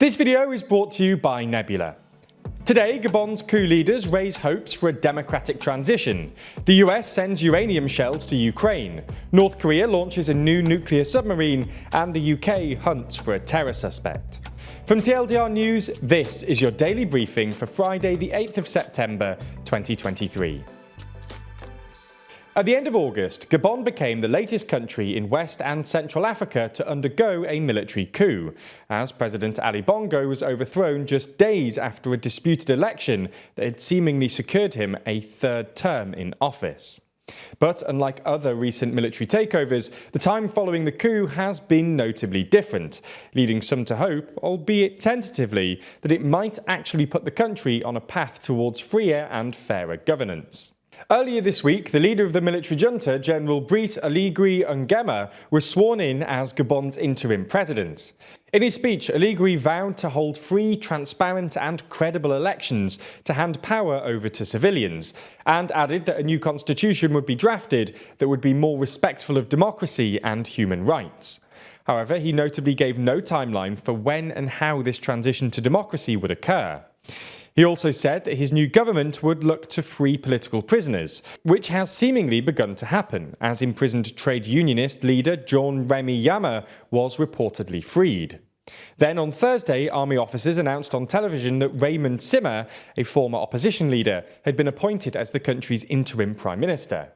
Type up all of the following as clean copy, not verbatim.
This video is brought to you by Nebula. Today, Gabon's coup leaders raise hopes for a democratic transition. The US sends uranium shells to Ukraine. North Korea launches a new nuclear submarine, and the UK hunts for a terror suspect. From TLDR News, this is your daily briefing for Friday, the 8th of September, 2023. At the end of August, Gabon became the latest country in West and Central Africa to undergo a military coup, as President Ali Bongo was overthrown just days after a disputed election that had seemingly secured him a third term in office. But unlike other recent military takeovers, the time following the coup has been notably different, leading some to hope, albeit tentatively, that it might actually put the country on a path towards freer and fairer governance. Earlier this week, the leader of the military junta, General Brice Oligui Nguema, was sworn in as Gabon's interim president. In his speech, Oligui vowed to hold free, transparent and credible elections to hand power over to civilians, and added that a new constitution would be drafted that would be more respectful of democracy and human rights. However, he notably gave no timeline for when and how this transition to democracy would occur. He also said that his new government would look to free political prisoners, which has seemingly begun to happen, as imprisoned trade unionist leader John Remy Yama was reportedly freed. Then on Thursday, army officers announced on television that Raymond Simmer, a former opposition leader, had been appointed as the country's interim prime minister.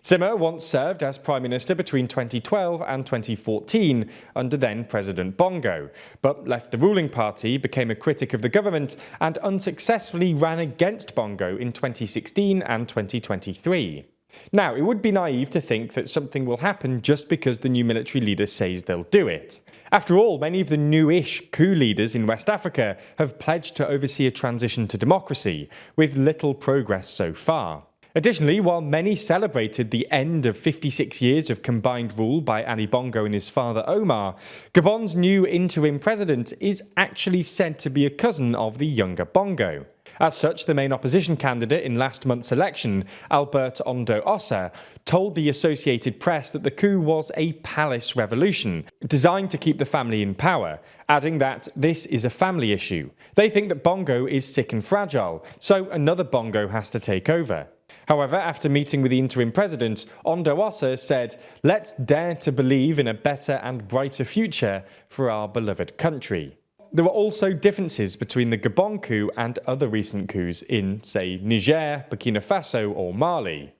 Simmer once served as Prime Minister between 2012 and 2014 under then-President Bongo, but left the ruling party, became a critic of the government and unsuccessfully ran against Bongo in 2016 and 2023. Now, it would be naive to think that something will happen just because the new military leader says they'll do it. After all, many of the new-ish coup leaders in West Africa have pledged to oversee a transition to democracy, with little progress so far. Additionally, while many celebrated the end of 56 years of combined rule by Ali Bongo and his father Omar, Gabon's new interim president is actually said to be a cousin of the younger Bongo. As such, the main opposition candidate in last month's election, Albert Ondo Ossa, told the Associated Press that the coup was a palace revolution, designed to keep the family in power, adding that this is a family issue. They think that Bongo is sick and fragile, so another Bongo has to take over. However, after meeting with the interim president, Ondo Ossa said, "Let's dare to believe in a better and brighter future for our beloved country." There are also differences between the Gabon coup and other recent coups in, say, Niger, Burkina Faso or Mali.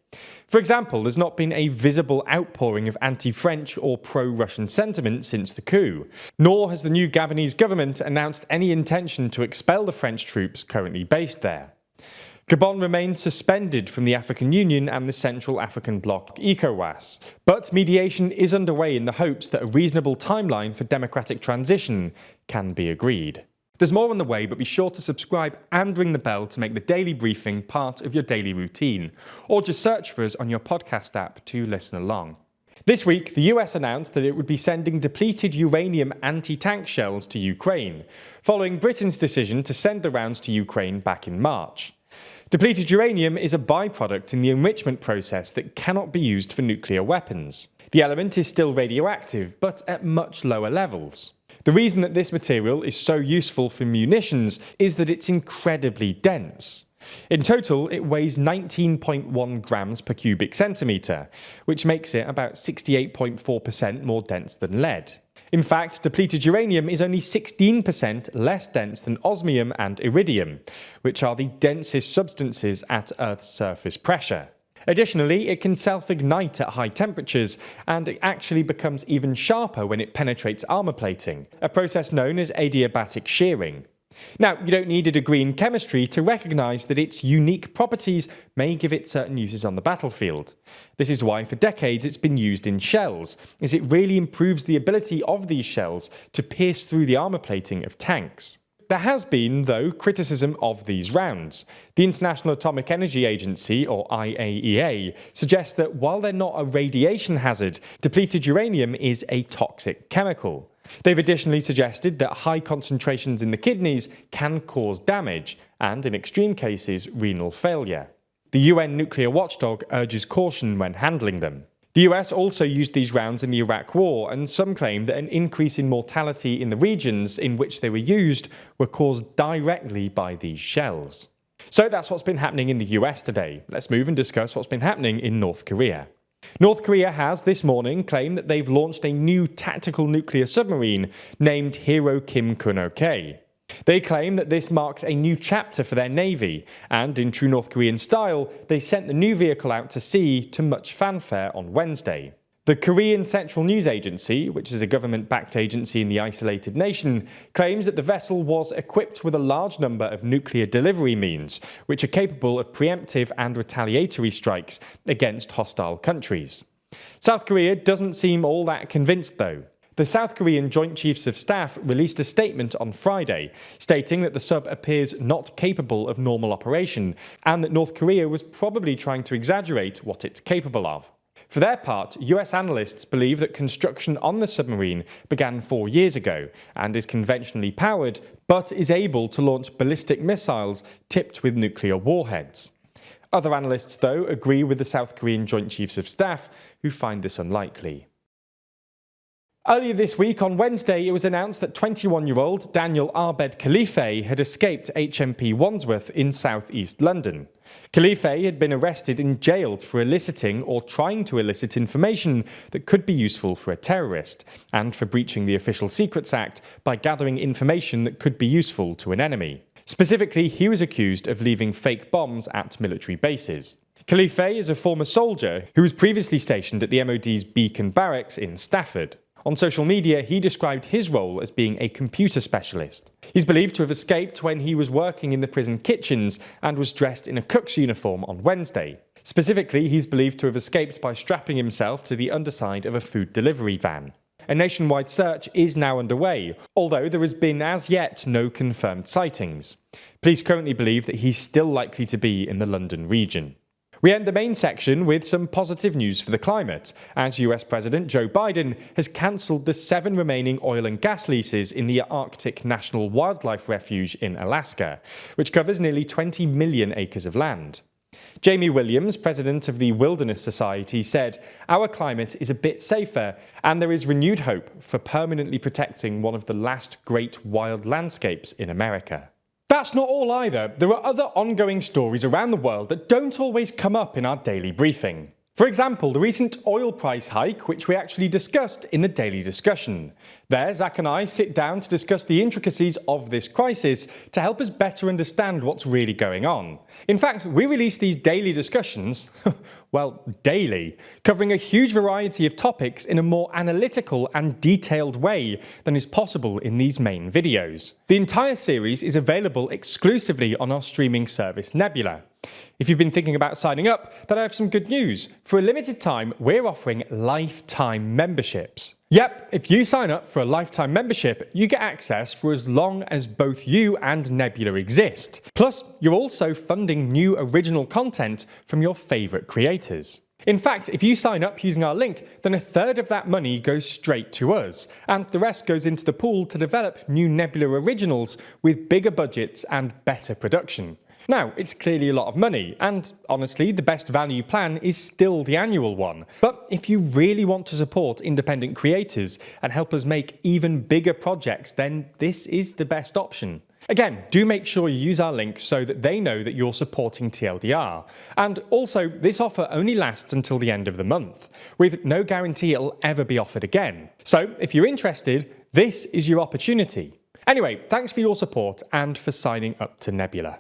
For example, there's not been a visible outpouring of anti-French or pro-Russian sentiment since the coup, nor has the new Gabonese government announced any intention to expel the French troops currently based there. Gabon remains suspended from the African Union and the Central African Bloc ECOWAS, but mediation is underway in the hopes that a reasonable timeline for democratic transition can be agreed. There's more on the way, but be sure to subscribe and ring the bell to make the daily briefing part of your daily routine, or just search for us on your podcast app to listen along. This week, the US announced that it would be sending depleted uranium anti-tank shells to Ukraine, following Britain's decision to send the rounds to Ukraine back in March. Depleted uranium is a byproduct in the enrichment process that cannot be used for nuclear weapons. The element is still radioactive, but at much lower levels. The reason that this material is so useful for munitions is that it's incredibly dense. In total, it weighs 19.1 grams per cubic centimetre, which makes it about 68.4% more dense than lead. In fact, depleted uranium is only 16% less dense than osmium and iridium, which are the densest substances at Earth's surface pressure. Additionally, it can self-ignite at high temperatures, and it actually becomes even sharper when it penetrates armour plating, a process known as adiabatic shearing. Now, you don't need a degree in chemistry to recognise that its unique properties may give it certain uses on the battlefield. This is why for decades it's been used in shells, as it really improves the ability of these shells to pierce through the armour plating of tanks. There has been, though, criticism of these rounds. The International Atomic Energy Agency, or IAEA, suggests that while they're not a radiation hazard, depleted uranium is a toxic chemical. They've additionally suggested that high concentrations in the kidneys can cause damage and, in extreme cases, renal failure. The UN nuclear watchdog urges caution when handling them. The US also used these rounds in the Iraq War, and some claim that an increase in mortality in the regions in which they were used were caused directly by these shells. So that's what's been happening in the US today. Let's move and discuss what's been happening in North Korea. North Korea has this morning claimed that they've launched a new tactical nuclear submarine named Hero Kim Kun-ok. They claim that this marks a new chapter for their navy, and in true North Korean style, they sent the new vehicle out to sea to much fanfare on Wednesday. The Korean Central News Agency, which is a government-backed agency in the isolated nation, claims that the vessel was equipped with a large number of nuclear delivery means, which are capable of preemptive and retaliatory strikes against hostile countries. South Korea doesn't seem all that convinced, though. The South Korean Joint Chiefs of Staff released a statement on Friday, stating that the sub appears not capable of normal operation, and that North Korea was probably trying to exaggerate what it's capable of. For their part, US analysts believe that construction on the submarine began 4 years ago and is conventionally powered, but is able to launch ballistic missiles tipped with nuclear warheads. Other analysts, though, agree with the South Korean Joint Chiefs of Staff, who find this unlikely. Earlier this week, on Wednesday, it was announced that 21-year-old Daniel Abed Khalife had escaped HMP Wandsworth in south-east London. Khalife had been arrested and jailed for eliciting or trying to elicit information that could be useful for a terrorist, and for breaching the Official Secrets Act by gathering information that could be useful to an enemy. Specifically, he was accused of leaving fake bombs at military bases. Khalife is a former soldier who was previously stationed at the MOD's Beacon Barracks in Stafford. On social media, he described his role as being a computer specialist. He's believed to have escaped when he was working in the prison kitchens and was dressed in a cook's uniform on Wednesday. Specifically, he's believed to have escaped by strapping himself to the underside of a food delivery van. A nationwide search is now underway, although there has been as yet no confirmed sightings. Police currently believe that he's still likely to be in the London region. We end the main section with some positive news for the climate, as US President Joe Biden has cancelled the 7 remaining oil and gas leases in the Arctic National Wildlife Refuge in Alaska, which covers nearly 20 million acres of land. Jamie Williams, president of the Wilderness Society, said, "Our climate is a bit safer, and there is renewed hope for permanently protecting one of the last great wild landscapes in America." That's not all either. There are other ongoing stories around the world that don't always come up in our daily briefing. For example, the recent oil price hike, which we actually discussed in the daily discussion. There, Zach and I sit down to discuss the intricacies of this crisis to help us better understand what's really going on. In fact, we release these daily discussions, well, daily, covering a huge variety of topics in a more analytical and detailed way than is possible in these main videos. The entire series is available exclusively on our streaming service Nebula. If you've been thinking about signing up, then I have some good news. For a limited time, we're offering lifetime memberships. Yep, if you sign up for a lifetime membership, you get access for as long as both you and Nebula exist. Plus, you're also funding new original content from your favourite creators. In fact, if you sign up using our link, then a third of that money goes straight to us, and the rest goes into the pool to develop new Nebula originals with bigger budgets and better production. Now, it's clearly a lot of money, and honestly, the best value plan is still the annual one. But if you really want to support independent creators and help us make even bigger projects, then this is the best option. Again, do make sure you use our link so that they know that you're supporting TLDR. And also, this offer only lasts until the end of the month, with no guarantee it'll ever be offered again. So, if you're interested, this is your opportunity. Anyway, thanks for your support and for signing up to Nebula.